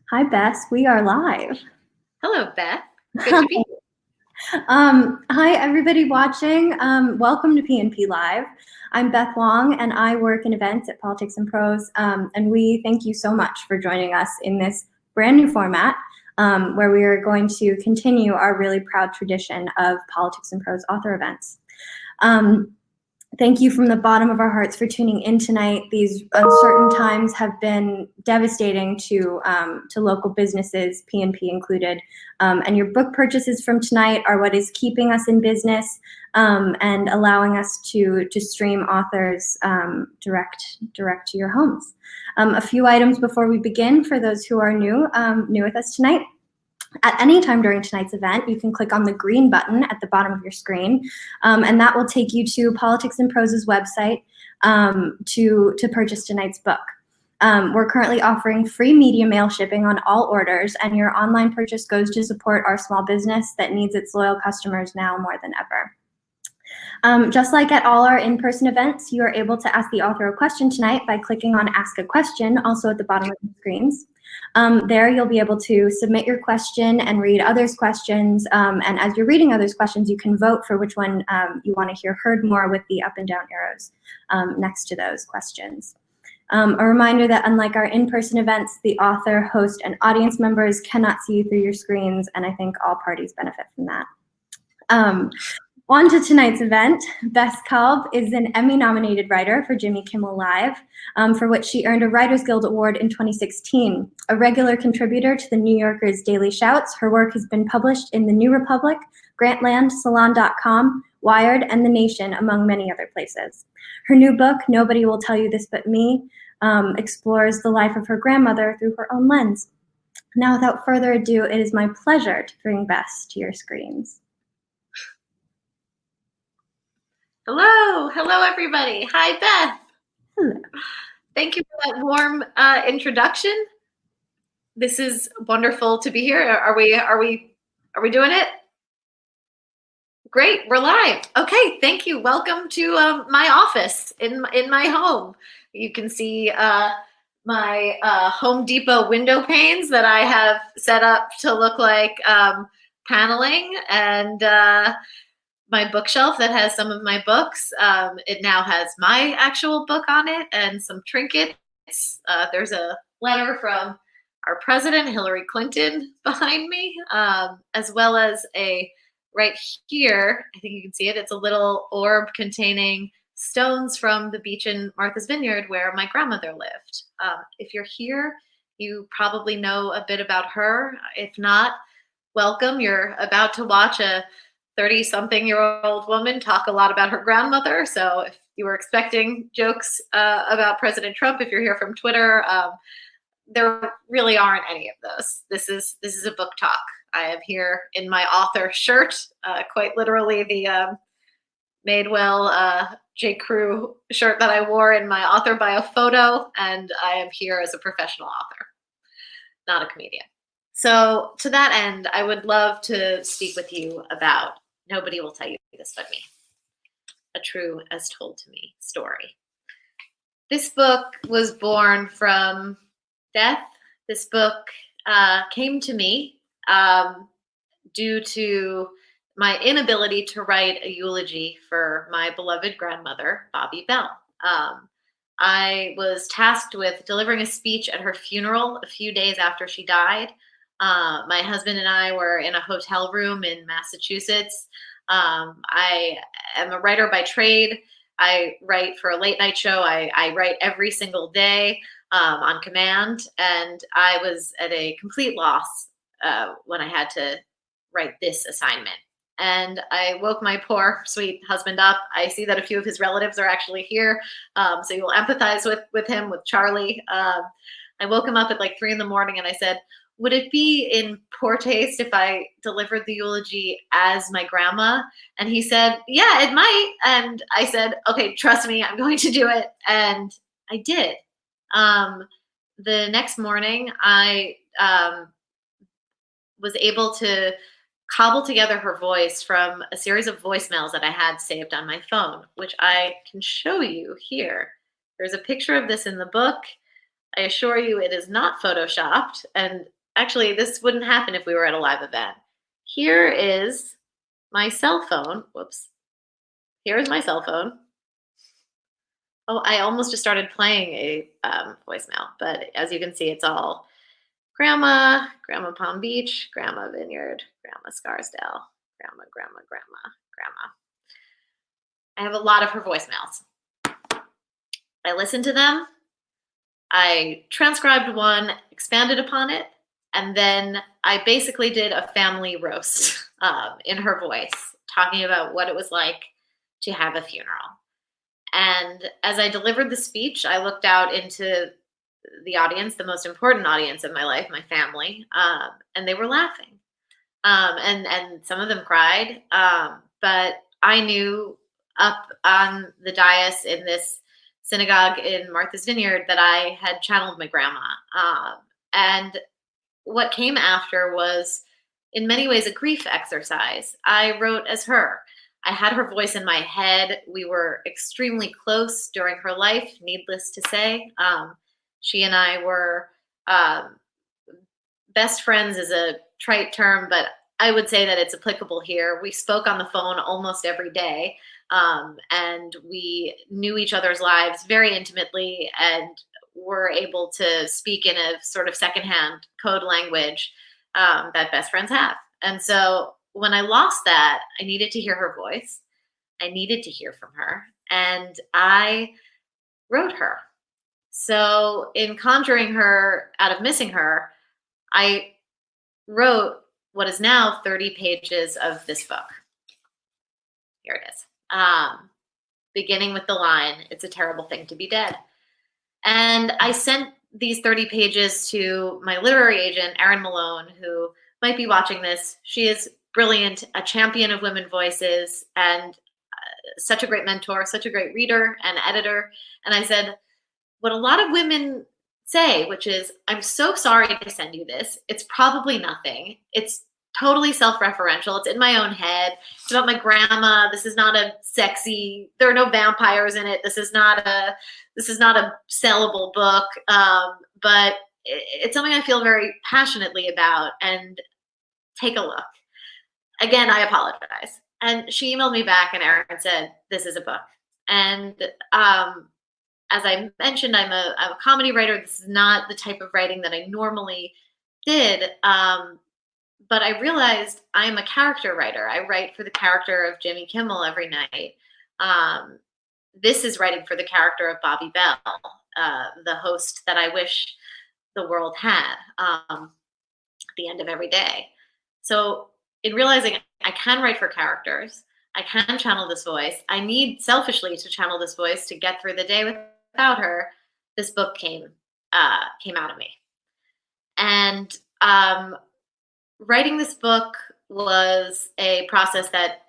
Hi, Bess. We are live. Hello, Beth. Good to be here. Hi, everybody watching. Welcome to PNP Live. I'm Beth Long, and I work in events at Politics and Prose. And we thank you so much for joining us in this brand new format, where we are going to continue our really proud tradition of Politics and Prose author events. Thank you from the bottom of our hearts for tuning in tonight. These uncertain times have been devastating to local businesses, PNP included. And your book purchases from tonight are what is keeping us in business and allowing us to stream authors direct to your homes. A few items before we begin for those who are new with us tonight. At any time during tonight's event, you can click on the green button at the bottom of your screen, and that will take you to Politics and Prose's website to purchase tonight's book. We're currently offering free media mail shipping on all orders, and your online purchase goes to support our small business that needs its loyal customers now more than ever. Just like at all our in-person events, you are able to ask the author a question tonight by clicking on Ask a Question, also at the bottom of the screens. There you'll be able to submit your question and read others' questions. And as you're reading others' questions, you can vote for which one you want to hear heard more with the up and down arrows next to those questions. A reminder that unlike our in-person events, the author, host, and audience members cannot see you through your screens, and I think all parties benefit from that. On to tonight's event. Bess Kalb is an Emmy-nominated writer for Jimmy Kimmel Live, for which she earned a Writers Guild Award in 2016. A regular contributor to the New Yorker's Daily Shouts, her work has been published in The New Republic, Grantland, Salon.com, Wired, and The Nation, among many other places. Her new book, Nobody Will Tell You This But Me, explores the life of her grandmother through her own lens. Now, without further ado, it is my pleasure to bring Bess to your screens. Hello, everybody. Hi, Beth. Hello. Thank you for that warm introduction. This is wonderful to be here. Are we doing it? Great, we're live. Okay, thank you. Welcome to my office in my home. You can see my Home Depot window panes that I have set up to look like paneling, and my bookshelf that has some of my books. It now has my actual book on it and some trinkets. There's a letter from our president, Hillary Clinton, behind me, as well as right here, I think you can see it, it's a little orb containing stones from the beach in Martha's Vineyard where my grandmother lived. If you're here, you probably know a bit about her. If not, welcome. You're about to watch a 30-something-year-old woman talk a lot about her grandmother. So if you were expecting jokes about President Trump, if you're here from Twitter, there really aren't any of those. This is a book talk. I am here in my author shirt, quite literally the Madewell J. Crew shirt that I wore in my author bio photo, and I am here as a professional author, not a comedian. So to that end, I would love to speak with you about Nobody Will Tell You This But Me, a true as told to me story. This book was born from death. This book came to me due to my inability to write a eulogy for my beloved grandmother, Bobby Bell. I was tasked with delivering a speech at her funeral a few days after she died. My husband and I were in a hotel room in Massachusetts. I am a writer by trade. I write for a late night show. I write every single day on command, and I was at a complete loss when I had to write this assignment. And I woke my poor, sweet husband up. I see that a few of his relatives are actually here, so you'll empathize with him, with Charlie. I woke him up at like 3 a.m, and I said, would it be in poor taste if I delivered the eulogy as my grandma? And he said, yeah, it might. And I said, okay, trust me, I'm going to do it. And I did. The next morning, I was able to cobble together her voice from a series of voicemails that I had saved on my phone, which I can show you here. There's a picture of this in the book. I assure you it is not photoshopped, and actually, this wouldn't happen if we were at a live event. Here is my cell phone. Whoops. Here's my cell phone. Oh, I almost just started playing a voicemail, but as you can see, it's all Grandma, Grandma Palm Beach, Grandma Vineyard, Grandma Scarsdale, Grandma, Grandma, Grandma, Grandma. I have a lot of her voicemails. I listened to them. I transcribed one, expanded upon it, and then I basically did a family roast in her voice, talking about what it was like to have a funeral. And as I delivered the speech, I looked out into the audience, the most important audience in my life, my family, and they were laughing. And some of them cried, but I knew up on the dais in this synagogue in Martha's Vineyard that I had channeled my grandma. And what came after was, in many ways, a grief exercise. I wrote as her. I had her voice in my head. We were extremely close during her life, needless to say. She and I were best friends is a trite term, but I would say that it's applicable here. We spoke on the phone almost every day, and we knew each other's lives very intimately and were able to speak in a sort of secondhand code language that best friends have. And so when I lost that, I needed to hear her voice. I needed to hear from her, and I wrote her. So in conjuring her out of missing her, I wrote what is now 30 pages of this book. Here it is. Beginning with the line, "It's a terrible thing to be dead." And I sent these 30 pages to my literary agent, Erin Malone, who might be watching this. She is brilliant, a champion of women voices, and such a great mentor, such a great reader and editor. And I said, what a lot of women say, which is, I'm so sorry to send you this. It's probably nothing. It's totally self-referential. It's in my own head. It's about my grandma. This is not a sexy, there are no vampires in it. This is not a sellable book. But it's something I feel very passionately about, and take a look. Again, I apologize. And she emailed me back, and Erin said, this is a book. And as I mentioned, I'm a comedy writer. This is not the type of writing that I normally did. But I realized I'm a character writer. I write for the character of Jimmy Kimmel every night. This is writing for the character of Bobby Bell, the host that I wish the world had at the end of every day. So in realizing I can write for characters, I can channel this voice, I need selfishly to channel this voice to get through the day without her, this book came out of me. And writing this book was a process that,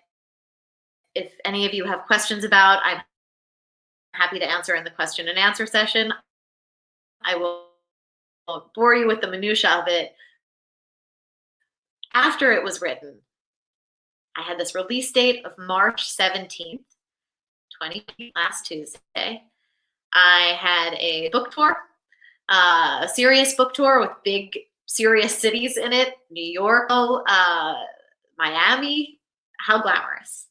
if any of you have questions about, I'm happy to answer in the question and answer session. I will bore you with the minutia of it. After it was written, I had this release date of March 17th, last Tuesday. I had a book tour, a serious book tour with big, serious cities in it. New York, Miami, how glamorous.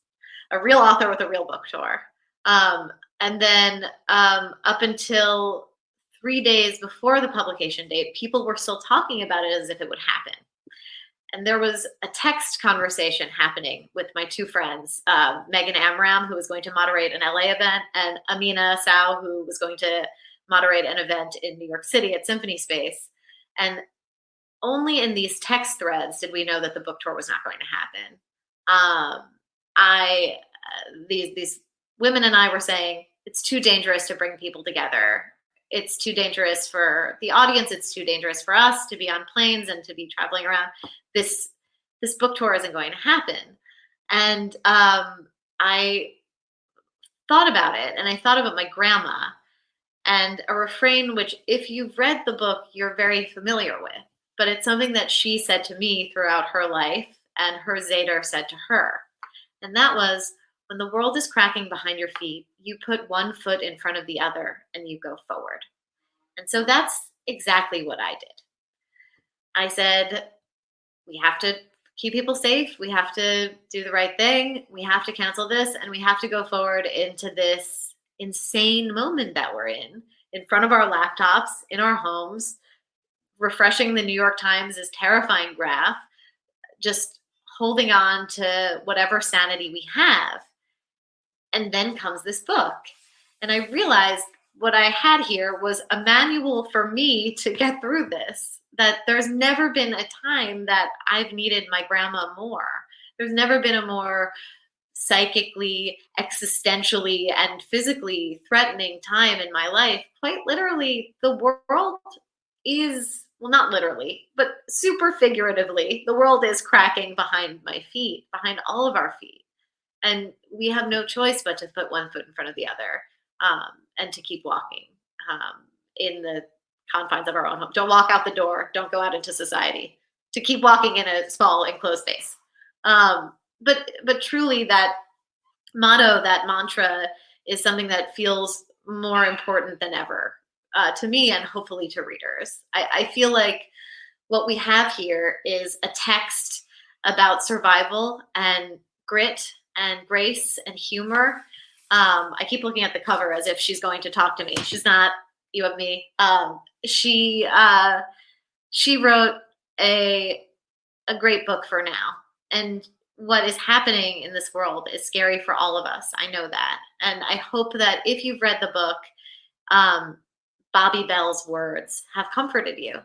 A real author with a real book tour. And then up until 3 days before the publication date, people were still talking about it as if it would happen. And there was a text conversation happening with my two friends, Megan Amram, who was going to moderate an LA event, and Amina Sao, who was going to moderate an event in New York City at Symphony Space. And only in these text threads did we know that the book tour was not going to happen. These women and I were saying, it's too dangerous to bring people together. It's too dangerous for the audience. It's too dangerous for us to be on planes and to be traveling around. This book tour isn't going to happen. And I thought about it, and I thought about my grandma, and a refrain which, if you've read the book, you're very familiar with. But it's something that she said to me throughout her life, and her Zeder said to her. And that was, when the world is cracking behind your feet, you put one foot in front of the other and you go forward. And so that's exactly what I did. I said, we have to keep people safe. We have to do the right thing. We have to cancel this, and we have to go forward into this insane moment that we're in front of our laptops, in our homes, refreshing the New York Times' terrifying graph, just holding on to whatever sanity we have. And then comes this book. And I realized what I had here was a manual for me to get through this, that there's never been a time that I've needed my grandma more. There's never been a more psychically, existentially, and physically threatening time in my life. Quite literally, the world is, well, not literally, but super figuratively, the world is cracking behind my feet, behind all of our feet. And we have no choice but to put one foot in front of the other, and to keep walking in the confines of our own home. Don't walk out the door. Don't go out into society. To keep walking in a small enclosed space. But truly, that motto, that mantra, is something that feels more important than ever to me, and hopefully to readers. I feel like what we have here is a text about survival and grit and grace and humor. I keep looking at the cover as if she's going to talk to me. She's not. You have me. She wrote a great book for now. And what is happening in this world is scary for all of us. I know that. And I hope that if you've read the book, Bobby Bell's words have comforted you.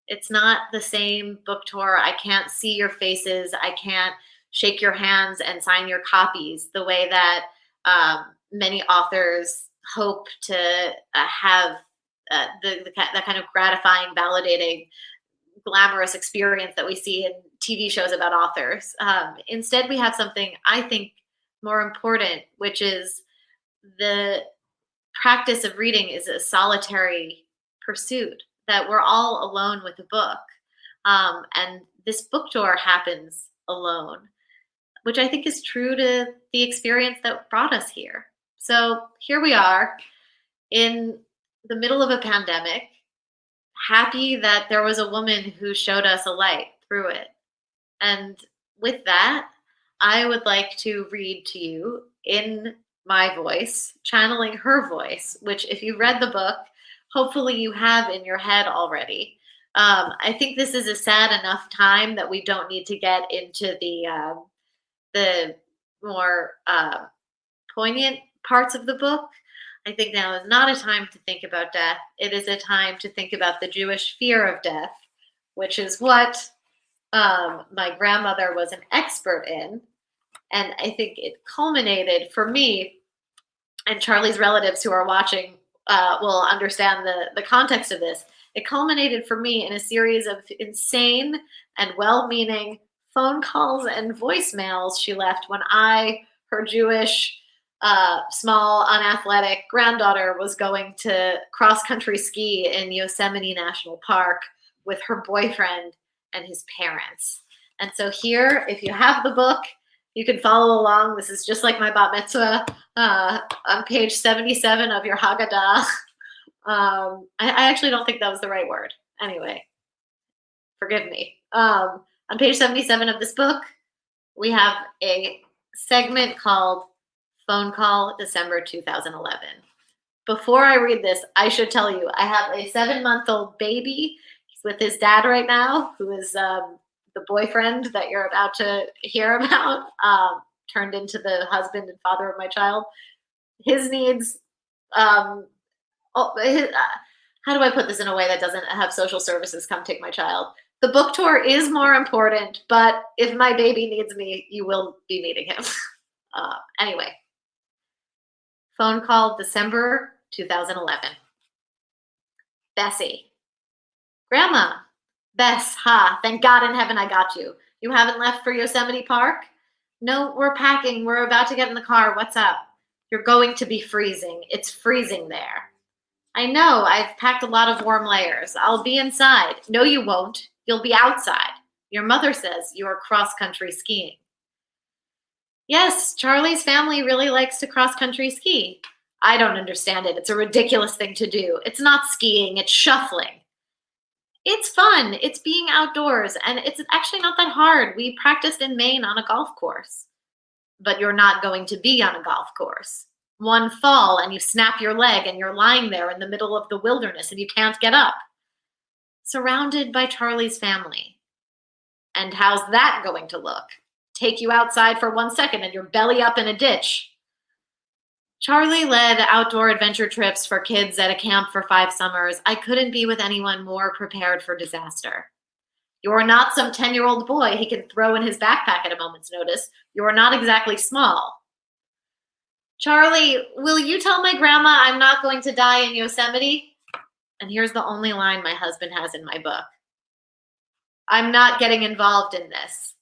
It's not the same book tour. I can't see your faces. I can't shake your hands and sign your copies the way that many authors hope to have that kind of gratifying, validating, glamorous experience that we see in TV shows about authors. Instead, we have something I think more important, which is the practice of reading is a solitary pursuit, that we're all alone with a book. And this book tour happens alone, which I think is true to the experience that brought us here. So here we are in the middle of a pandemic, happy that there was a woman who showed us a light through it. And with that, I would like to read to you in my voice, channeling her voice, which if you read the book, hopefully you have in your head already. I think this is a sad enough time that we don't need to get into the more poignant parts of the book. I think now is not a time to think about death. It is a time to think about the Jewish fear of death, which is what my grandmother was an expert in. And I think it culminated for me, and Charlie's relatives who are watching will understand the context of this. It culminated for me in a series of insane and well-meaning phone calls and voicemails she left when I, her Jewish, small, unathletic granddaughter, was going to cross-country ski in Yosemite National Park with her boyfriend and his parents. And so here, if you have the book, you can follow along. This is just like my bat mitzvah on page 77 of your Haggadah. I actually don't think that was the right word. Anyway, forgive me. On page 77 of this book, we have a segment called Phone Call December 2011. Before I read this, I should tell you, I have a 7-month-old baby. He's with his dad right now, who is the boyfriend that you're about to hear about, turned into the husband and father of my child. His needs, how do I put this in a way that doesn't have social services come take my child? The book tour is more important, but if my baby needs me, you will be meeting him. Anyway, phone call December 2011. Bessie. Grandma. Bess, thank God in heaven I got you. You haven't left for Yosemite Park? No, we're packing. We're about to get in the car. What's up? You're going to be freezing. It's freezing there. I know. I've packed a lot of warm layers. I'll be inside. No, you won't. You'll be outside. Your mother says you are cross-country skiing. Yes, Charlie's family really likes to cross-country ski. I don't understand it. It's a ridiculous thing to do. It's not skiing. It's shuffling. It's fun. It's being outdoors, and it's actually not that hard. We practiced in Maine on a golf course, but you're not going to be on a golf course. One fall and you snap your leg and you're lying there in the middle of the wilderness and you can't get up, surrounded by Charlie's family. And how's that going to look? Take you outside for 1 second and you're belly up in a ditch. Charlie led outdoor adventure trips for kids at a camp for 5 summers. I couldn't be with anyone more prepared for disaster. You're not some 10-year-old boy he can throw in his backpack at a moment's notice. You're not exactly small. Charlie, will you tell my grandma I'm not going to die in Yosemite? And here's the only line my husband has in my book. I'm not getting involved in this.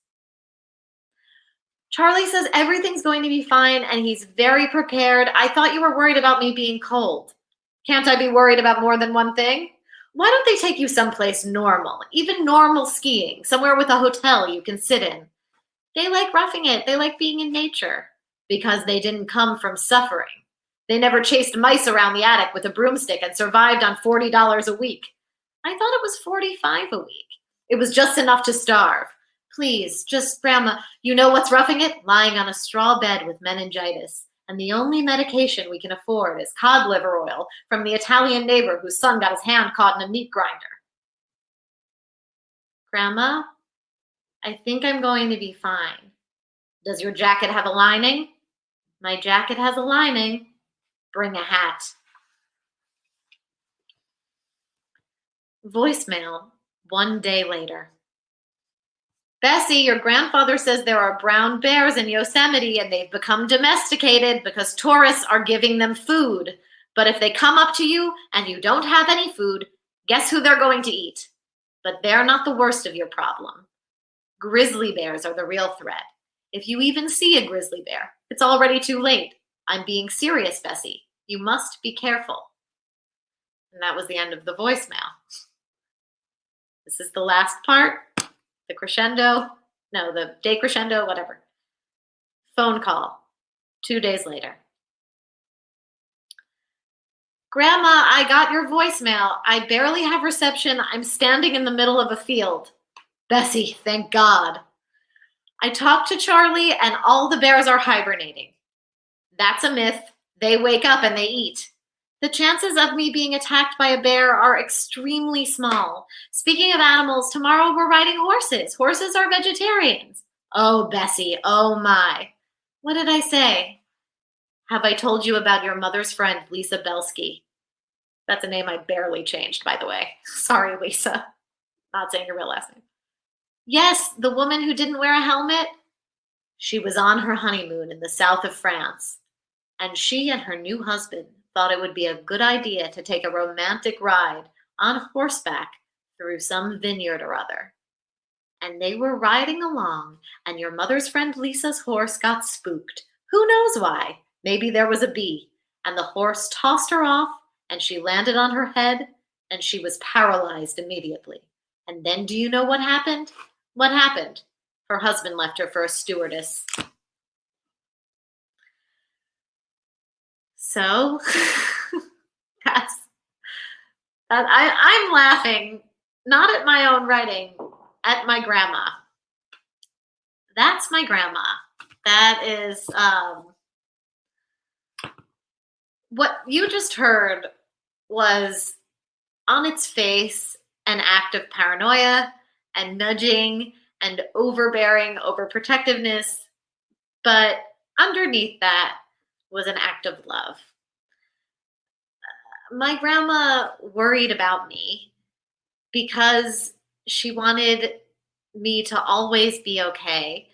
Charlie says everything's going to be fine and he's very prepared. I thought you were worried about me being cold. Can't I be worried about more than one thing? Why don't they take you someplace normal, even normal skiing, somewhere with a hotel you can sit in? They like roughing it. They like being in nature because they didn't come from suffering. They never chased mice around the attic with a broomstick and survived on $40 a week. I thought it was $45 a week. It was just enough to starve. Please, just Grandma, you know what's roughing it? Lying on a straw bed with meningitis. And the only medication we can afford is cod liver oil from the Italian neighbor whose son got his hand caught in a meat grinder. Grandma, I think I'm going to be fine. Does your jacket have a lining? My jacket has a lining. Bring a hat. Voicemail 1 day later. Bessie, your grandfather says there are brown bears in Yosemite and they've become domesticated because tourists are giving them food. But if they come up to you and you don't have any food, guess who they're going to eat? But they're not the worst of your problem. Grizzly bears are the real threat. If you even see a grizzly bear, it's already too late. I'm being serious, Bessie. You must be careful. And that was the end of the voicemail. This is the last part. The crescendo, no, the decrescendo, whatever. Phone call 2 days later. Grandma, I got your voicemail. I barely have reception. I'm standing in the middle of a field. Bessie, thank God. I talked to Charlie and all the bears are hibernating. That's a myth. They wake up and they eat. The chances of me being attacked by a bear are extremely small. Speaking of animals, tomorrow we're riding horses. Horses are vegetarians. Oh, Bessie, oh my. What did I say? Have I told you about your mother's friend, Lisa Belsky? That's a name I barely changed, by the way. Sorry, Lisa. Not saying your real last name. Yes, the woman who didn't wear a helmet. She was on her honeymoon in the south of France, and she and her new husband thought it would be a good idea to take a romantic ride on horseback through some vineyard or other. And they were riding along, and your mother's friend Lisa's horse got spooked. Who knows why? Maybe there was a bee, and the horse tossed her off, and she landed on her head, and she was paralyzed immediately. And then do you know what happened? What happened? Her husband left her for a stewardess. So, I'm laughing, not at my own writing, at my grandma. That's my grandma. That is, what you just heard was on its face an act of paranoia and nudging and overbearing overprotectiveness, but underneath that was an act of love. My grandma worried about me because she wanted me to always be okay,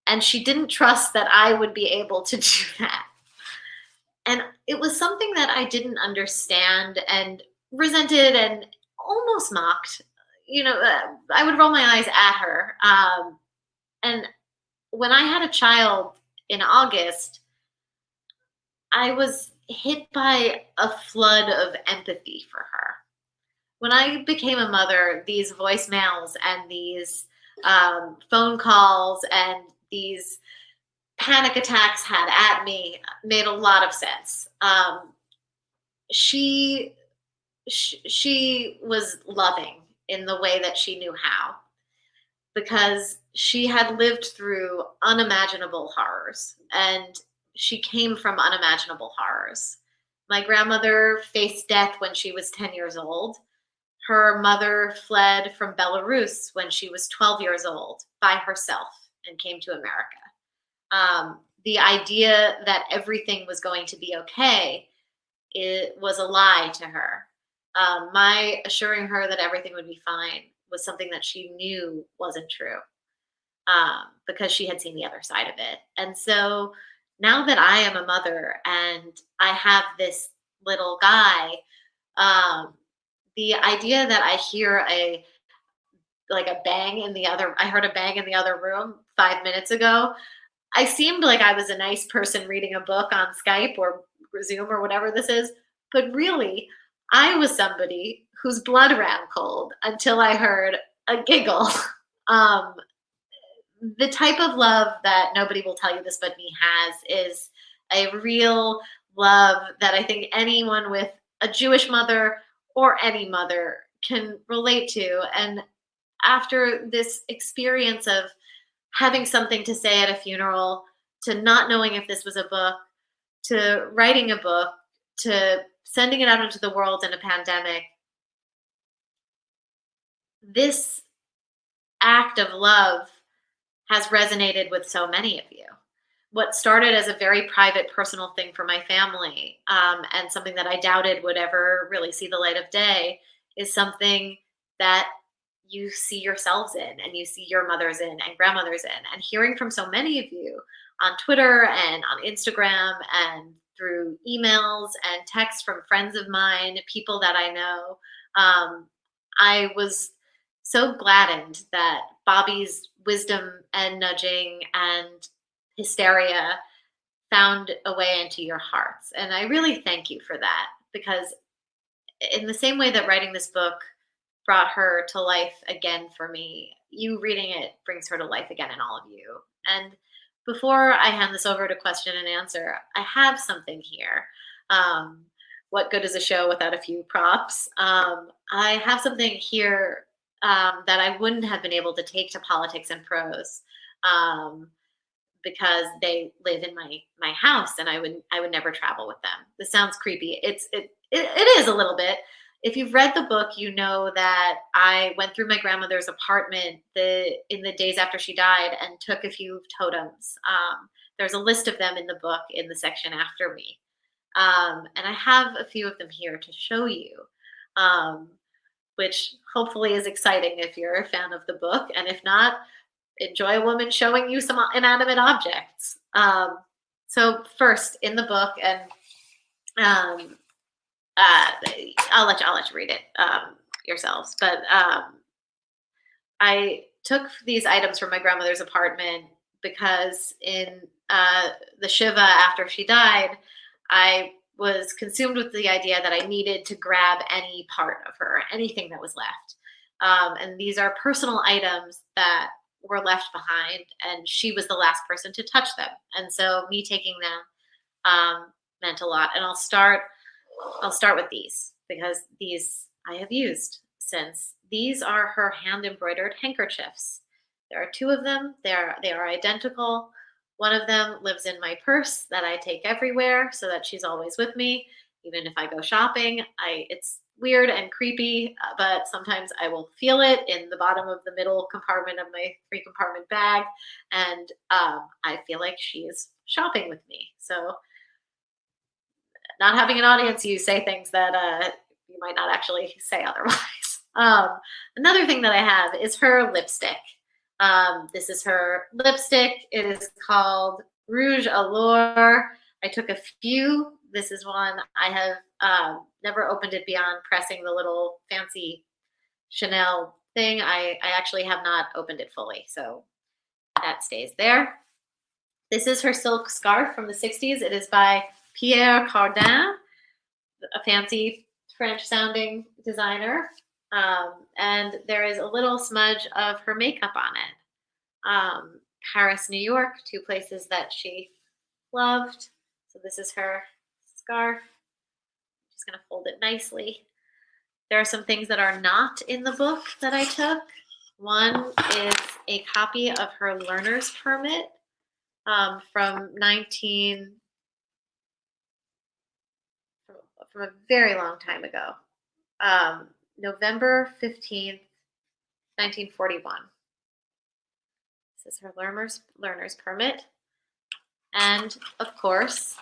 and she didn't trust that I would be able to do that. And it was something that I didn't understand and resented and almost mocked. You know, I would roll my eyes at her. And when I had a child in August, I was hit by a flood of empathy for her. When I became a mother, these voicemails and these phone calls and these panic attacks had at me made a lot of sense. She was loving in the way that she knew how, because she had lived through unimaginable horrors, and she came from unimaginable horrors. My grandmother faced death when she was 10 years old. Her mother fled from Belarus when she was 12 years old by herself and came to America. The idea that everything was going to be okay, it was a lie to her. My assuring her that everything would be fine was something that she knew wasn't true, because she had seen the other side of it. And so now that I am a mother and I have this little guy, um, the idea that I hear a bang in the other, I heard a bang in the other room 5 minutes ago. I seemed like I was a nice person reading a book on Skype or Zoom or whatever this is, but really, I was somebody whose blood ran cold until I heard a giggle. Um, the type of love that nobody will tell you this but me has is a real love that I think anyone with a Jewish mother or any mother can relate to. And after this experience of having something to say at a funeral, to not knowing if this was a book, to writing a book, to sending it out into the world in a pandemic, this act of love has resonated with so many of you. What started as a very private, personal thing for my family, and something that I doubted would ever really see the light of day, is something that you see yourselves in, and you see your mothers in and grandmothers in. And hearing from so many of you on Twitter and on Instagram and through emails and texts from friends of mine, people that I know, I was so gladdened that Bobby's wisdom and nudging and hysteria found a way into your hearts. And I really thank you for that, because in the same way that writing this book brought her to life again for me, you reading it brings her to life again in all of you. And before I hand this over to question and answer, I have something here. What good is a show without a few props? I have something here that I wouldn't have been able to take to Politics and Prose, because they live in my house, and I would never travel with them. This sounds creepy. It is a little bit. If you've read the book, you know that I went through my grandmother's apartment in the days after she died and took a few totems. There's a list of them in the book in the section after me. And I have a few of them here to show you, which hopefully is exciting if you're a fan of the book. And if not, enjoy a woman showing you some inanimate objects. So first in the book, and I'll let you read it yourselves. But I took these items from my grandmother's apartment because in the Shiva after she died, I was consumed with the idea that I needed to grab any part of her, anything that was left. And these are personal items that were left behind, and she was the last person to touch them. And so me taking them meant a lot. And I'll start with these, because these I have used since. These are her hand embroidered handkerchiefs. There are two of them. They are identical. One of them lives in my purse that I take everywhere so that she's always with me. Even if I go shopping, it's weird and creepy, but sometimes I will feel it in the bottom of the middle compartment of my 3-compartment bag, and I feel like she is shopping with me. So, not having an audience, you say things that you might not actually say otherwise. Another thing that I have is her lipstick. This is her lipstick. It is called Rouge Allure. I took a few. This is one I have never opened it beyond pressing the little fancy Chanel thing. I actually have not opened it fully, so that stays there. This is her silk scarf from the 60s. It is by Pierre Cardin, a fancy French-sounding designer. And there is a little smudge of her makeup on it. Paris, New York, two places that she loved. So this is her scarf. I'm just going to fold it nicely. There are some things that are not in the book that I took. One is a copy of her learner's permit from from a very long time ago, November 15th, 1941. This is her learner's permit. And of course,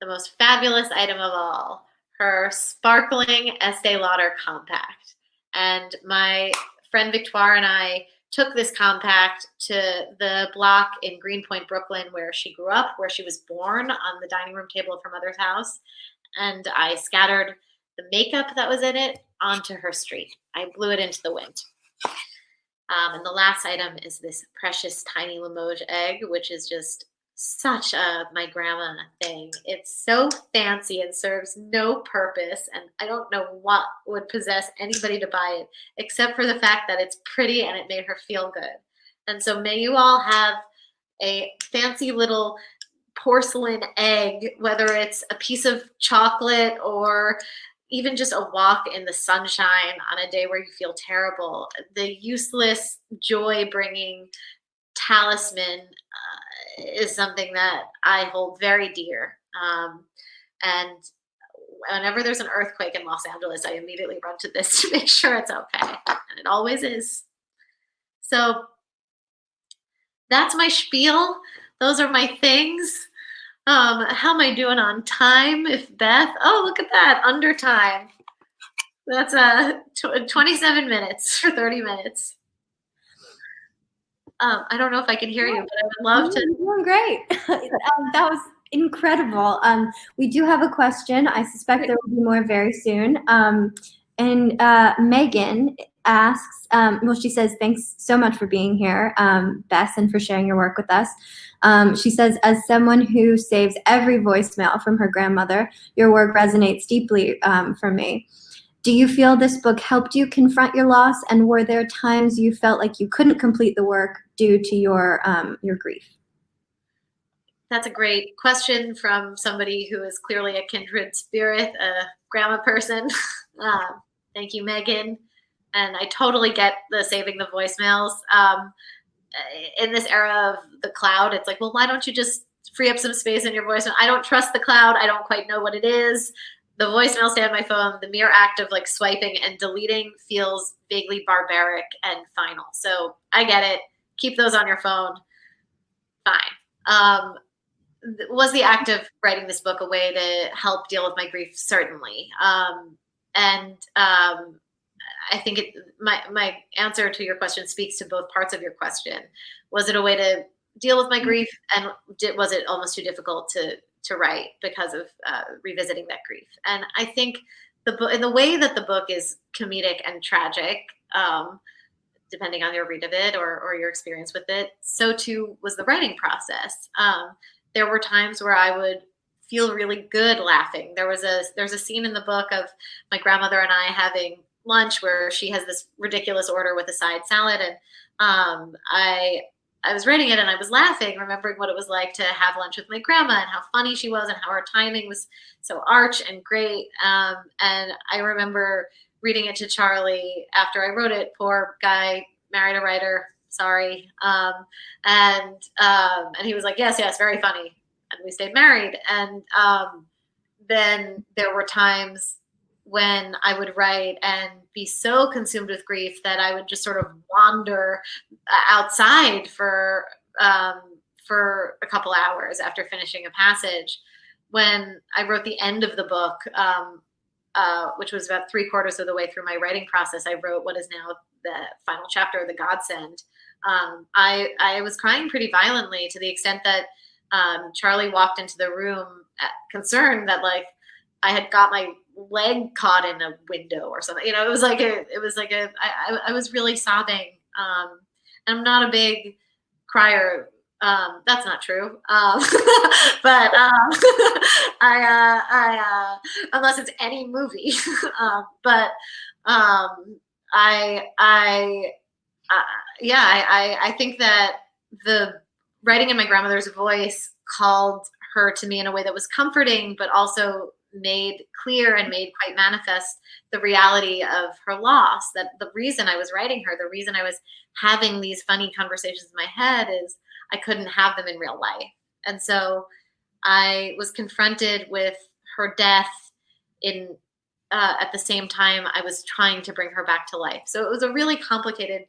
the most fabulous item of all, her sparkling Estee Lauder compact. And my friend Victoire and I took this compact to the block in Greenpoint, Brooklyn, where she grew up, where she was born, on the dining room table of her mother's house. And I scattered the makeup that was in it onto her street. I blew it into the wind. And the last item is this precious tiny Limoges egg, which is just such a my grandma thing. It's so fancy and serves no purpose, and I don't know what would possess anybody to buy it except for the fact that it's pretty and it made her feel good. And so may you all have a fancy little porcelain egg, whether it's a piece of chocolate or even just a walk in the sunshine on a day where you feel terrible. The useless joy-bringing talisman is something that I hold very dear. And whenever there's an earthquake in Los Angeles, I immediately run to this to make sure it's okay. And it always is. So that's my spiel. Those are my things. How am I doing on time? If Beth, oh, look at that, under time. That's 27 minutes for 30 minutes. I don't know if I can hear you, but I would love to. You're doing great. That was incredible. We do have a question. I suspect there will be more very soon. And Megan asks, well, she says, thanks so much for being here, Bess, and for sharing your work with us. She says, as someone who saves every voicemail from her grandmother, your work resonates deeply for me. Do you feel this book helped you confront your loss? And were there times you felt like you couldn't complete the work due to your grief? That's a great question from somebody who is clearly a kindred spirit, a grandma person. Thank you, Megan. And I totally get the saving the voicemails. In this era of the cloud, it's like, well, why don't you just free up some space in your voicemail? I don't trust the cloud. I don't quite know what it is. The voicemail stay on my phone. The mere act of like swiping and deleting feels vaguely barbaric and final. So I get it. Keep those on your phone. Fine. Was the act of writing this book a way to help deal with my grief? Certainly. I think my answer to your question speaks to both parts of your question. Was it a way to deal with my grief, and was it almost too difficult to write because of revisiting that grief? And I think in the way that the book is comedic and tragic, depending on your read of it or your experience with it, so too was the writing process. There were times where I would feel really good laughing. There's a scene in the book of my grandmother and I having lunch where she has this ridiculous order with a side salad, and I was writing it and I was laughing, remembering what it was like to have lunch with my grandma and how funny she was and how her timing was so arch and great. And I remember reading it to Charlie after I wrote it. Poor guy, married a writer. Sorry. And he was like, yes, very funny. And we stayed married. And then there were times when I would write and be so consumed with grief that I would just sort of wander outside for a couple hours after finishing a passage. When I wrote the end of the book, which was about 3/4 of the way through my writing process, I wrote what is now the final chapter, The Godsend. I was crying pretty violently, to the extent that Charlie walked into the room concerned that like I had got my leg caught in a window or something. It was like I was really sobbing. And I'm not a big crier. That's not true. But I unless it's any movie. But I think that the writing in my grandmother's voice called her to me in a way that was comforting, but also made clear and made quite manifest the reality of her loss, that the reason I was writing her, the reason I was having these funny conversations in my head is I couldn't have them in real life. And so I was confronted with her death in at the same time I was trying to bring her back to life. So it was a really complicated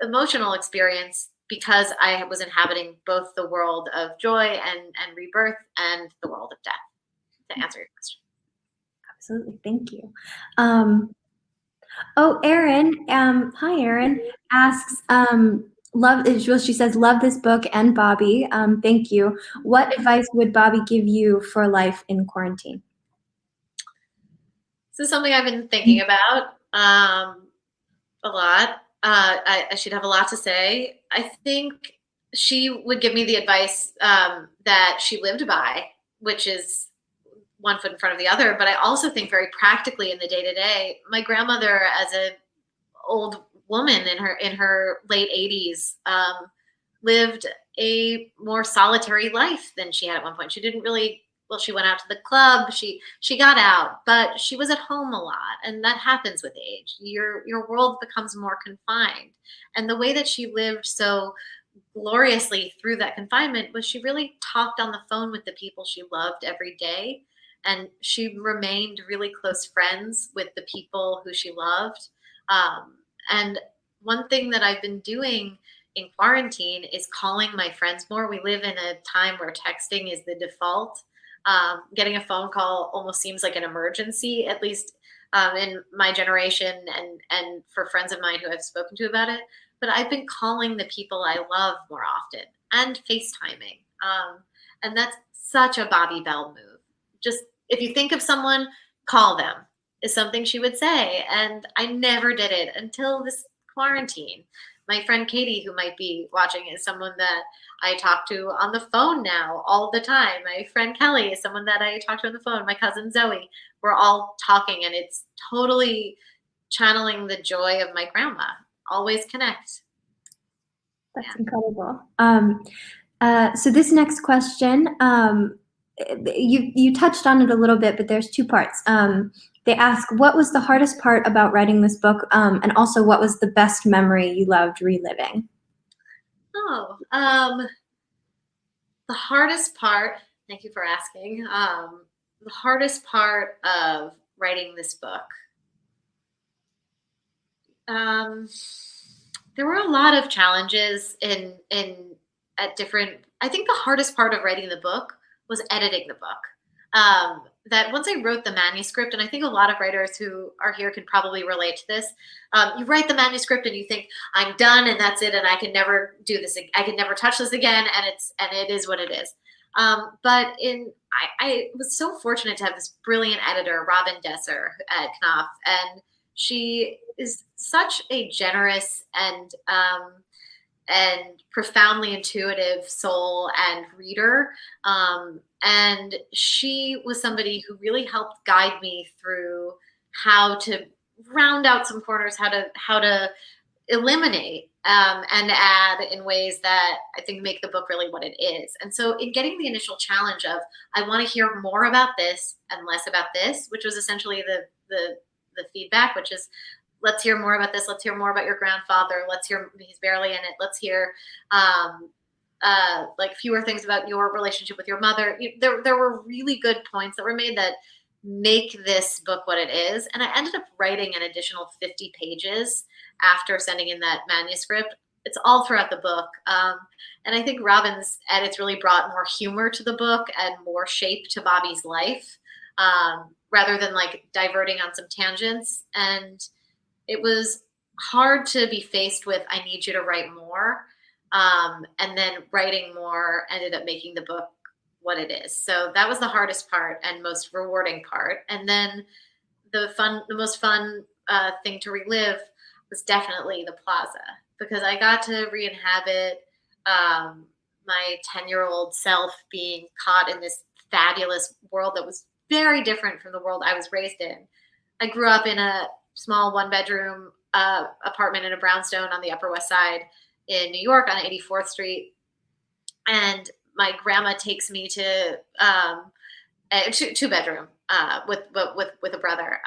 emotional experience because I was inhabiting both the world of joy and rebirth and the world of death, to answer your question. Absolutely. Thank you. Erin, hi, Erin, asks, she says, love this book and Bobby. Thank you. What advice would Bobby give you for life in quarantine? This is something I've been thinking about a lot. I should have a lot to say. I think she would give me the advice that she lived by, which is one foot in front of the other. But I also think very practically in the day to day, my grandmother, as an old woman in her late 80s, lived a more solitary life than she had at one point. She didn't really, well, she went out to the club, she got out, but she was at home a lot, and that happens with age. Your world becomes more confined. And the way that she lived so gloriously through that confinement was she really talked on the phone with the people she loved every day, and she remained really close friends with the people who she loved. And one thing that I've been doing in quarantine is calling my friends more. We live in a time where texting is the default. Getting a phone call almost seems like an emergency, at least in my generation, and for friends of mine who I've spoken to about it. But I've been calling the people I love more often and FaceTiming. And that's such a Bobby Bell move. Just if you think of someone, call them, is something she would say. And I never did it until this quarantine. My friend Katie, who might be watching, is someone that I talk to on the phone now all the time. My friend Kelly is someone that I talk to on the phone. My cousin Zoe, we're all talking, and it's totally channeling the joy of my grandma. Always connect. That's incredible. So this next question, you touched on it a little bit, but there's two parts. They ask, what was the hardest part about writing this book? And also, what was the best memory you loved reliving? The hardest part, thank you for asking. The hardest part of writing this book. There were a lot of challenges at different. I think the hardest part of writing the book was editing the book. That once I wrote the manuscript, and I think a lot of writers who are here can probably relate to this. You write the manuscript and you think, I'm done and that's it, and I can never do this. I can never touch this again, and it is what it is. But I was so fortunate to have this brilliant editor, Robin Desser at Knopf, and she is such a generous and profoundly intuitive soul and reader. And she was somebody who really helped guide me through how to round out some corners, how to eliminate and add in ways that I think make the book really what it is. And so in getting the initial challenge of, I want to hear more about this and less about this, which was essentially the feedback, which is, let's hear more about this. Let's hear more about your grandfather. Let's hear, he's barely in it. Let's hear like fewer things about your relationship with your mother. There were really good points that were made that make this book what it is. And I ended up writing an additional 50 pages after sending in that manuscript. It's all throughout the book. And I think Robin's edits really brought more humor to the book and more shape to Bobby's life, rather than like diverting on some tangents. And it was hard to be faced with, I need you to write more. And then writing more ended up making the book what it is. So that was the hardest part and most rewarding part. And then the most fun thing to relive was definitely the plaza, because I got to re-inhabit my 10-year-old self being caught in this fabulous world that was very different from the world I was raised in. I grew up in a small one-bedroom apartment in a brownstone on the Upper West Side in New York on 84th Street. And my grandma takes me to two bedroom with a brother.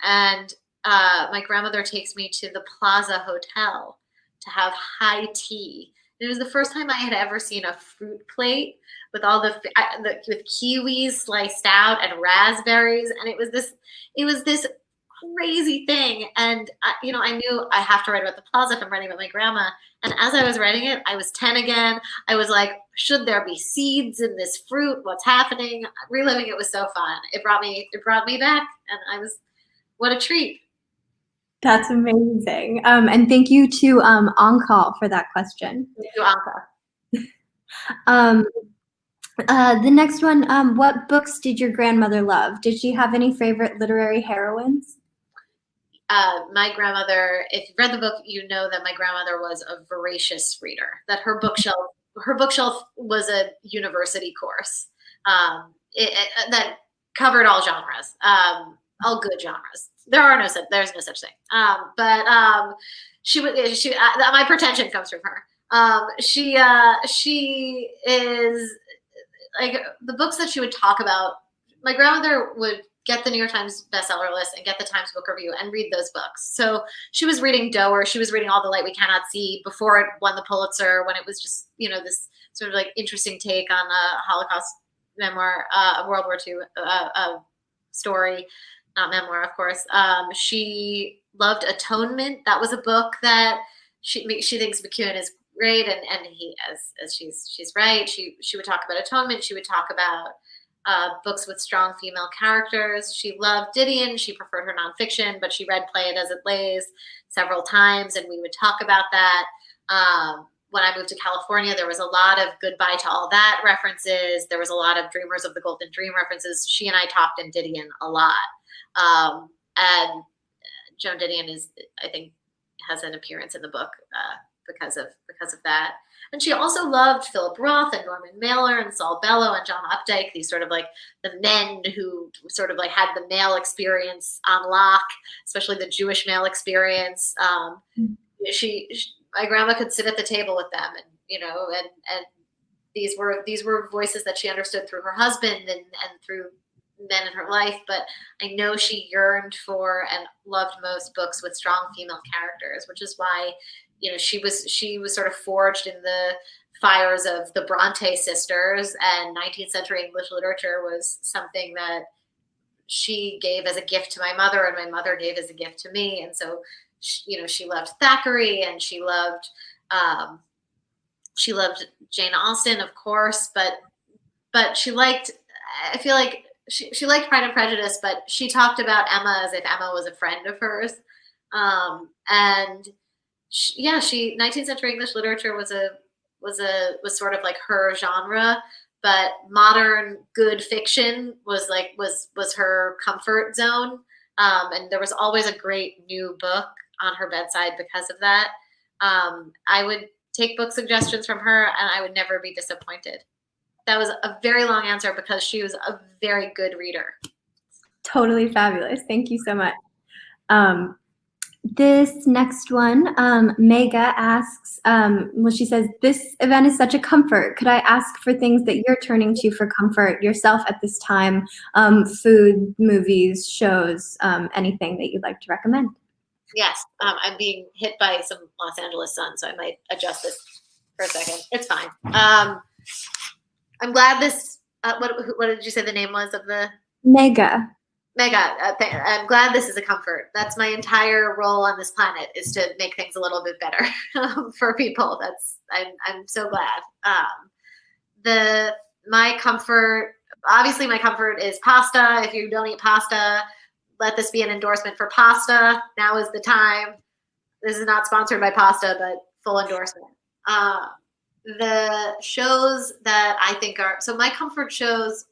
And my grandmother takes me to the Plaza Hotel to have high tea. And it was the first time I had ever seen a fruit plate with all with kiwis sliced out and raspberries, and it was this crazy thing. And I knew I have to write about the Plaza if I'm writing about my grandma. And as I was writing it, I was 10 again. I was like, should there be seeds in this fruit? What's happening? Reliving it was so fun. It brought me back, and what a treat. That's amazing. And thank you to On Call for that question. Thank you, Anka. The next one, what books did your grandmother love? Did she have any favorite literary heroines? My grandmother, if you've read the book, you know that my grandmother was a voracious reader, that her bookshelf was a university course that covered all genres, all good genres. There's no such thing. But my pretension comes from her. She is like the books that she would talk about. My grandmother would get the New York Times bestseller list and get the Times Book Review and read those books. So she was reading Doer. She was reading All the Light We Cannot See before it won the Pulitzer, when it was just, this sort of like interesting take on a Holocaust memoir, a World War II story, not memoir, of course. She loved Atonement. That was a book that she thinks McEwen is great, and he, as she's right. She would talk about Atonement. She would talk about books with strong female characters. She loved Didion. She preferred her nonfiction, but she read Play It As It Lays several times, and we would talk about that. When I moved to California, there was a lot of Goodbye to All That references. There was a lot of Dreamers of the Golden Dream references. She and I talked in Didion a lot. And Joan Didion I think, has an appearance in the book because of that. And she also loved Philip Roth and Norman Mailer and Saul Bellow and John Updike, these sort of like the men who sort of like had the male experience on lock, especially the Jewish male experience. My grandma could sit at the table with them, and these were voices that she understood through her husband and through men in her life. But I know she yearned for and loved most books with strong female characters, which is why she was sort of forged in the fires of the Bronte sisters, and 19th century English literature was something that she gave as a gift to my mother, and my mother gave as a gift to me. And so, she loved Thackeray, and she loved Jane Austen, of course, but she liked, I feel like she liked Pride and Prejudice, but she talked about Emma as if Emma was a friend of hers. And 19th century English literature was sort of like her genre, but modern good fiction was her comfort zone. And there was always a great new book on her bedside because of that. I would take book suggestions from her, and I would never be disappointed. That was a very long answer because she was a very good reader. Totally fabulous. Thank you so much. This next one, Mega asks, she says, this event is such a comfort. Could I ask for things that you're turning to for comfort yourself at this time? Food, movies, shows, anything that you'd like to recommend? Yes, I'm being hit by some Los Angeles sun, so I might adjust this for a second. It's fine. I'm glad this, what did you say the name was of the? Mega. I'm glad this is a comfort. That's my entire role on this planet, is to make things a little bit better for people. I'm so glad. My comfort is pasta. If you don't eat pasta, let this be an endorsement for pasta. Now is the time. This is not sponsored by pasta, but full endorsement. The shows that I think so my comfort shows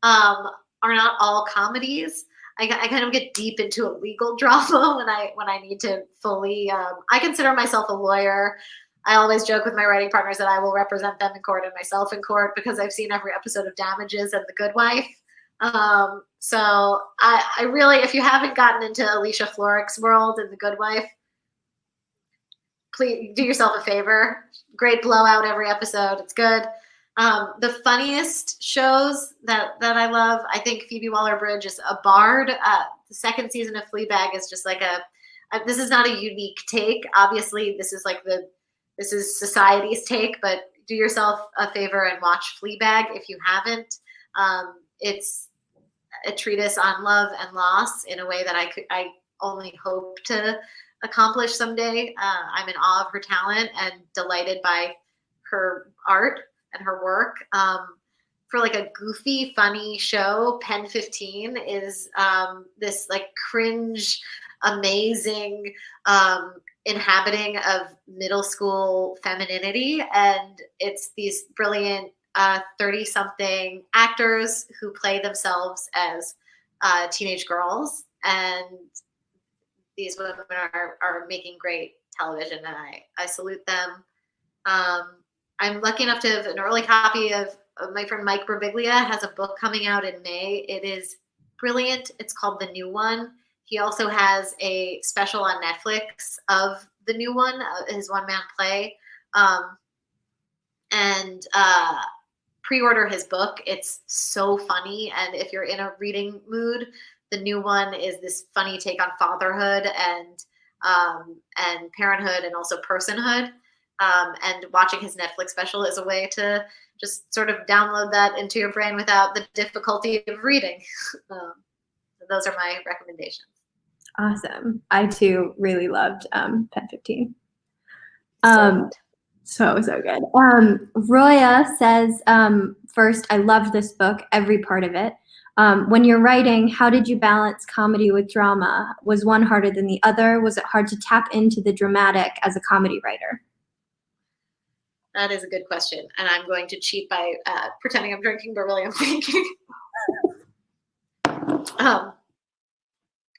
are not all comedies. I kind of get deep into a legal drama when I need to fully. I consider myself a lawyer. I always joke with my writing partners that I will represent them in court and myself in court because I've seen every episode of Damages and The Good Wife. So I really, if you haven't gotten into Alicia Florrick's world in The Good Wife, please do yourself a favor. Great blowout every episode. It's good. The funniest shows that I love, I think Phoebe Waller-Bridge is a bard. The second season of Fleabag is just like this is not a unique take. Obviously, this is society's take, but do yourself a favor and watch Fleabag if you haven't. It's a treatise on love and loss in a way that I only hope to accomplish someday. I'm in awe of her talent and delighted by her art and her work. For like a goofy, funny show, Pen 15 is this like cringe, amazing inhabiting of middle school femininity. And it's these brilliant 30-something actors who play themselves as teenage girls. And these women are making great television, and I salute them. I'm lucky enough to have an early copy of my friend Mike Birbiglia has a book coming out in May. It is brilliant. It's called The New One. He also has a special on Netflix of The New One, his one-man play. And pre-order his book. It's so funny. And if you're in a reading mood, The New One is this funny take on fatherhood and parenthood and also personhood. And watching his Netflix special is a way to just sort of download that into your brain without the difficulty of reading. Those are my recommendations. Awesome. I too really loved Pen 15. So good. Roya says, first, I loved this book, every part of it. When you're writing, how did you balance comedy with drama? Was one harder than the other? Was it hard to tap into the dramatic as a comedy writer? That is a good question. And I'm going to cheat by pretending I'm drinking, but really I'm thinking.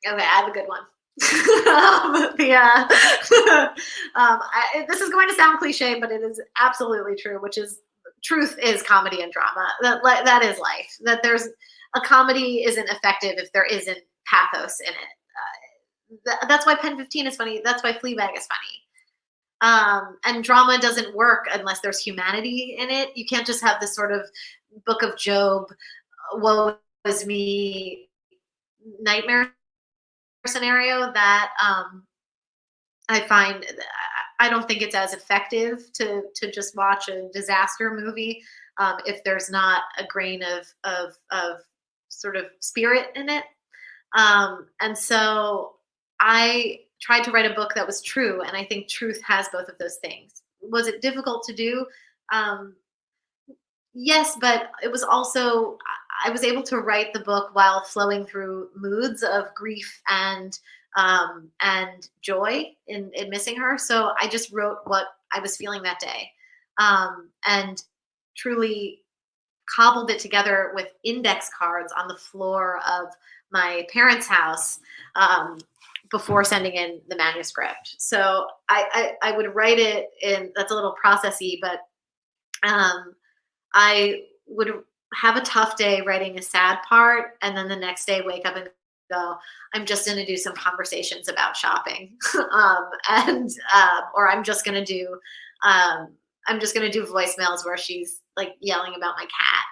Okay, I have a good one. This is going to sound cliche, but it is absolutely true, which is truth is comedy and drama. That is life. That there's a comedy isn't effective if there isn't pathos in it. That's why Pen 15 is funny. That's why Fleabag is funny. And drama doesn't work unless there's humanity in it. You can't just have this sort of Book of Job, woe is me, nightmare scenario that I find I don't think it's as effective to just watch a disaster movie if there's not a grain of sort of spirit in it. And so I tried to write a book that was true, and I think truth has both of those things. Was it difficult to do? Yes, but it was also, I was able to write the book while flowing through moods of grief and joy in missing her. So I just wrote what I was feeling that day, and truly cobbled it together with index cards on the floor of my parents' house before sending in the manuscript. So I would write it in, that's a little processy, but I would have a tough day writing a sad part, and then the next day wake up and go, I'm just going to do some conversations about shopping, or I'm just going to do voicemails where she's like yelling about my cat,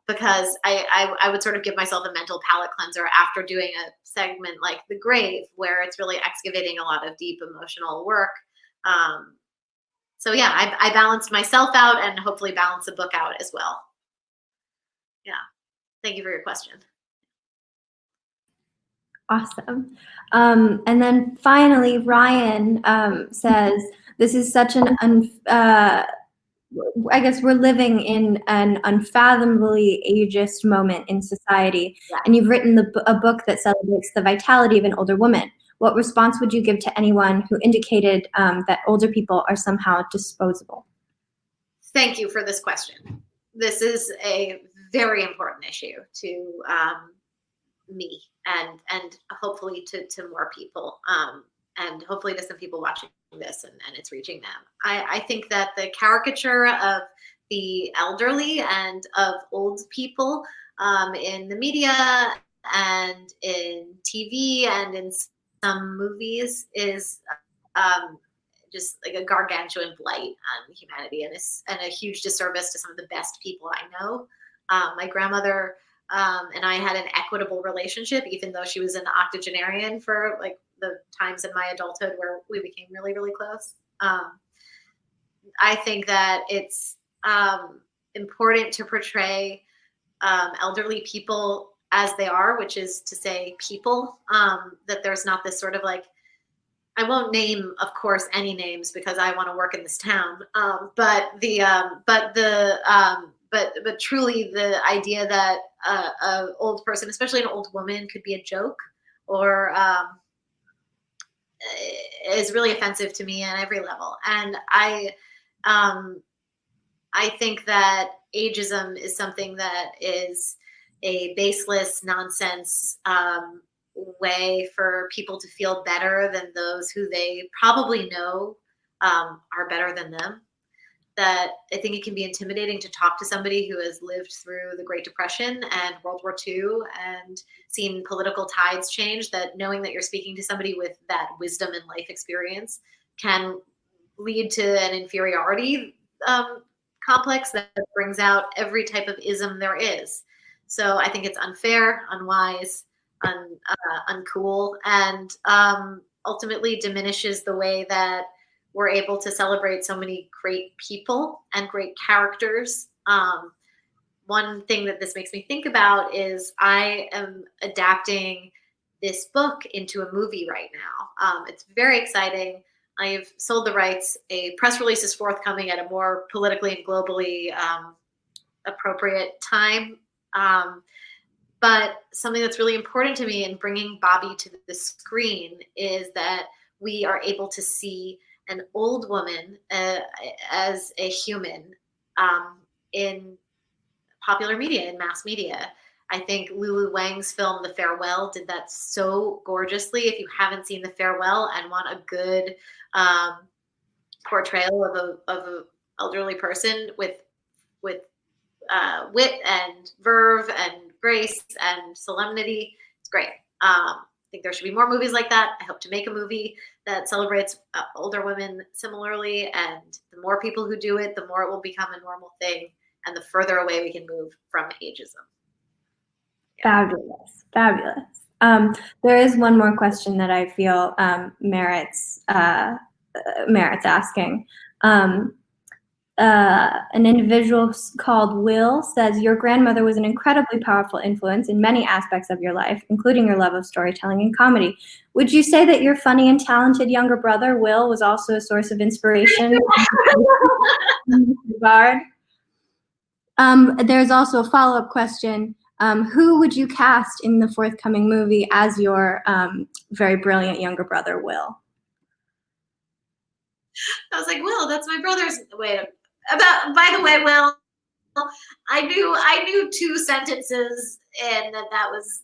because I would sort of give myself a mental palate cleanser after doing a segment like The Grave, where it's really excavating a lot of deep emotional work. So yeah, I balanced myself out and hopefully balance the book out as well. Yeah. Thank you for your question. Awesome. And then finally, Ryan says, this is such an, I guess we're living in an unfathomably ageist moment in society. Yeah. And you've written a book that celebrates the vitality of an older woman. What response would you give to anyone who indicated that older people are somehow disposable? Thank you for this question. This is a very important issue to me and hopefully to more people, and hopefully to some people watching this and it's reaching them. I think that the caricature of the elderly and of old people in the media and in TV and in some movies is just like a gargantuan blight on humanity, and a huge disservice to some of the best people I know. My grandmother and I had an equitable relationship, even though she was an octogenarian for like the times in my adulthood where we became really, really close. I think that it's important to portray elderly people as they are, which is to say people, that there's not this sort of like, I won't name, of course, any names because I want to work in this town. But truly the idea that an old person, especially an old woman, could be a joke or is really offensive to me on every level. And I think that ageism is something that is a baseless nonsense way for people to feel better than those who they probably know are better than them. That I think it can be intimidating to talk to somebody who has lived through the Great Depression and World War II and seen political tides change, that knowing that you're speaking to somebody with that wisdom and life experience can lead to an inferiority complex that brings out every type of ism there is. So I think it's unfair, unwise, uncool, and ultimately diminishes the way that we're able to celebrate so many great people and great characters. One thing that this makes me think about is I am adapting this book into a movie right now. It's very exciting. I've sold the rights. A press release is forthcoming at a more politically and globally appropriate time. But something that's really important to me in bringing Bobby to the screen is that we are able to see an old woman as a human in popular media, in mass media. I think Lulu Wang's film, The Farewell, did that so gorgeously. If you haven't seen The Farewell and want a good portrayal of a elderly person with wit and verve and grace and solemnity, it's great. I think there should be more movies like that. I hope to make a movie that celebrates older women similarly, and the more people who do it, the more it will become a normal thing, and the further away we can move from ageism. Yeah. Fabulous. There is one more question that I feel merits asking. An individual called Will says, your grandmother was an incredibly powerful influence in many aspects of your life, including your love of storytelling and comedy. Would you say that your funny and talented younger brother, Will, was also a source of inspiration in this regard? There's also a follow-up question. Who would you cast in the forthcoming movie as your very brilliant younger brother, Will? I was like, Will, that's my brother's. Wait, by the way, Will, I knew 2 sentences, and that was,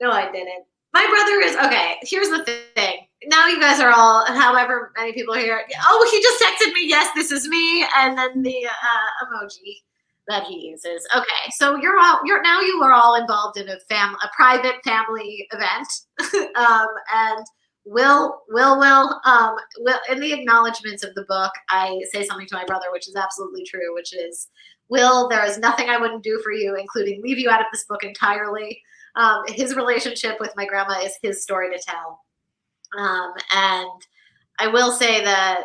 no, I didn't. My brother is, okay, here's the thing. Now you guys are all, however many people here, oh, he just texted me, yes, this is me, and then the emoji that he uses. Okay, so you are all involved in a private family event, and Will, in the acknowledgments of the book, I say something to my brother, which is absolutely true, which is, Will, there is nothing I wouldn't do for you, including leave you out of this book entirely. His relationship with my grandma is his story to tell. And I will say that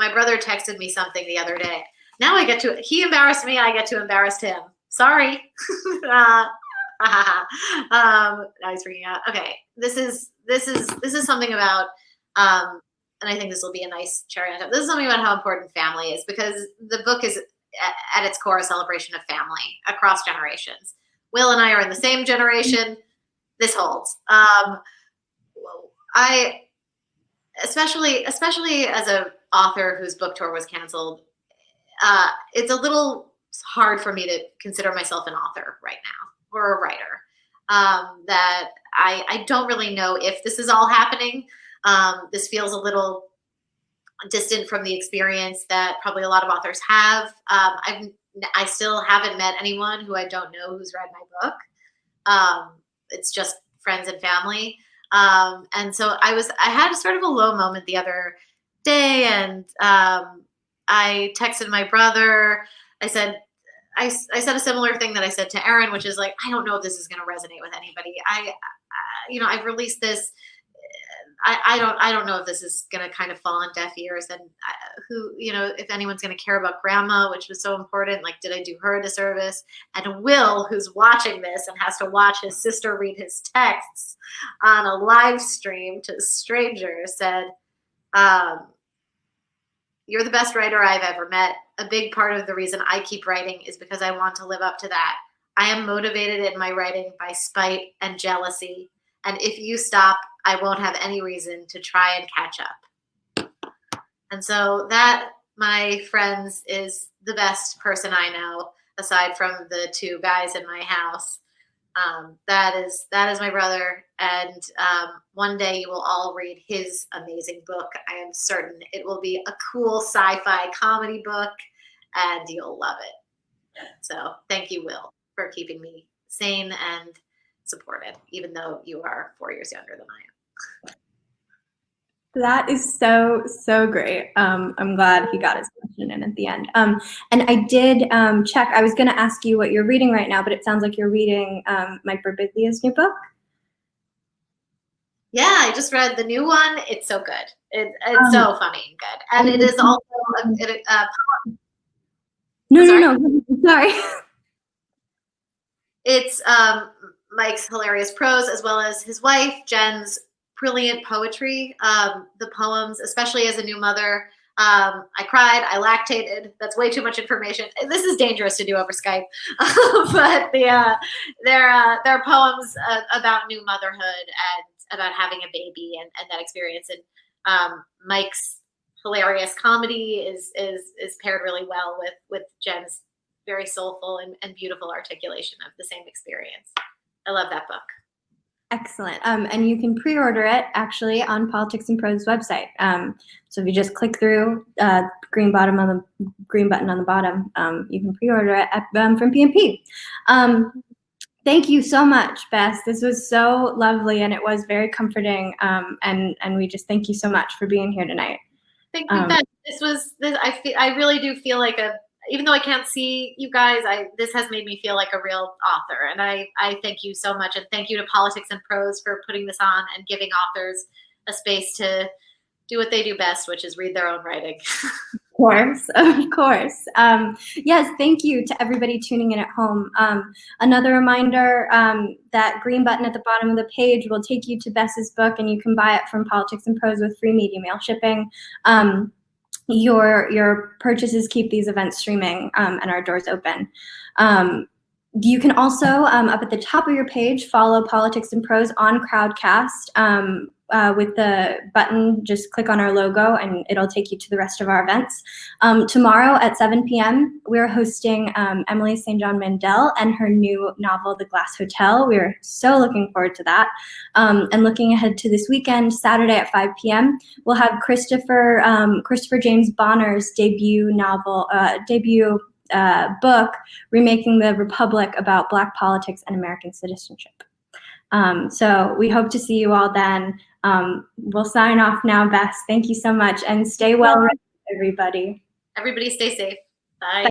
my brother texted me something the other day. Now he embarrassed me, I get to embarrass him. Sorry. Now he's freaking out. Okay, this is something about, and I think this will be a nice cherry on top. This is something about how important family is, because the book is at its core a celebration of family across generations. Will and I are in the same generation. This holds. I, especially as an author whose book tour was canceled, it's a little hard for me to consider myself an author right now, or a writer. That I don't really know if this is all happening. This feels a little distant from the experience that probably a lot of authors have. I still haven't met anyone who I don't know who's read my book. It's just friends and family. And so I had sort of a low moment the other day, and I texted my brother. I said a similar thing that I said to Erin, which is like, I don't know if this is going to resonate with anybody. I've released this. I don't know if this is going to kind of fall on deaf ears, and if anyone's going to care about grandma, which was so important. Like, did I do her a disservice? And Will, who's watching this and has to watch his sister read his texts on a live stream to strangers, said, "You're the best writer I've ever met. A big part of the reason I keep writing is because I want to live up to that. I am motivated in my writing by spite and jealousy. And if you stop, I won't have any reason to try and catch up." And so that, my friends, is the best person I know, aside from the two guys in my house. That is my brother. And one day you will all read his amazing book. I am certain it will be a cool sci-fi comedy book, and you'll love it. So thank you, Will, for keeping me sane and supported, even though you are 4 years younger than I am. That is so, so great. I'm glad he got his question in at the end. And I did check. I was going to ask you what you're reading right now, but it sounds like you're reading Mike Birbiglia's new book. Yeah, I just read the new one. It's so good. It's so funny and good. And it is also No, sorry. It's Mike's hilarious prose, as well as his wife, Jen's brilliant poetry. The poems, especially as a new mother, I cried, I lactated. That's way too much information. This is dangerous to do over Skype. But they're poems about new motherhood and about having a baby and that experience. And Mike's hilarious comedy is paired really well with Jen's very soulful and beautiful articulation of the same experience. I love that book. Excellent. And you can pre-order it actually on Politics and Prose website. So if you just click through green button on the bottom, you can pre-order it from PNP. Thank you so much, Bess. This was so lovely, and it was very comforting. And we just thank you so much for being here tonight. Thank you, Beth. I really do feel like even though I can't see you guys, this has made me feel like a real author. And I thank you so much. And thank you to Politics and Prose for putting this on and giving authors a space to do what they do best, which is read their own writing. Of course. Yes, thank you to everybody tuning in at home. Another reminder, that green button at the bottom of the page will take you to Bess's book, and you can buy it from Politics and Prose with free media mail shipping. Your purchases keep these events streaming and our doors open. You can also, up at the top of your page, follow Politics and Prose on Crowdcast. With the button, just click on our logo and it'll take you to the rest of our events. Tomorrow at 7 p.m., we're hosting Emily St. John Mandel and her new novel, The Glass Hotel. We're so looking forward to that. And looking ahead to this weekend, Saturday at 5 p.m., we'll have Christopher James Bonner's debut book, Remaking the Republic, about Black politics and American citizenship. So we hope to see you all then. We'll sign off now, Bess. Thank you so much, and stay well, everybody. Everybody stay safe. Bye.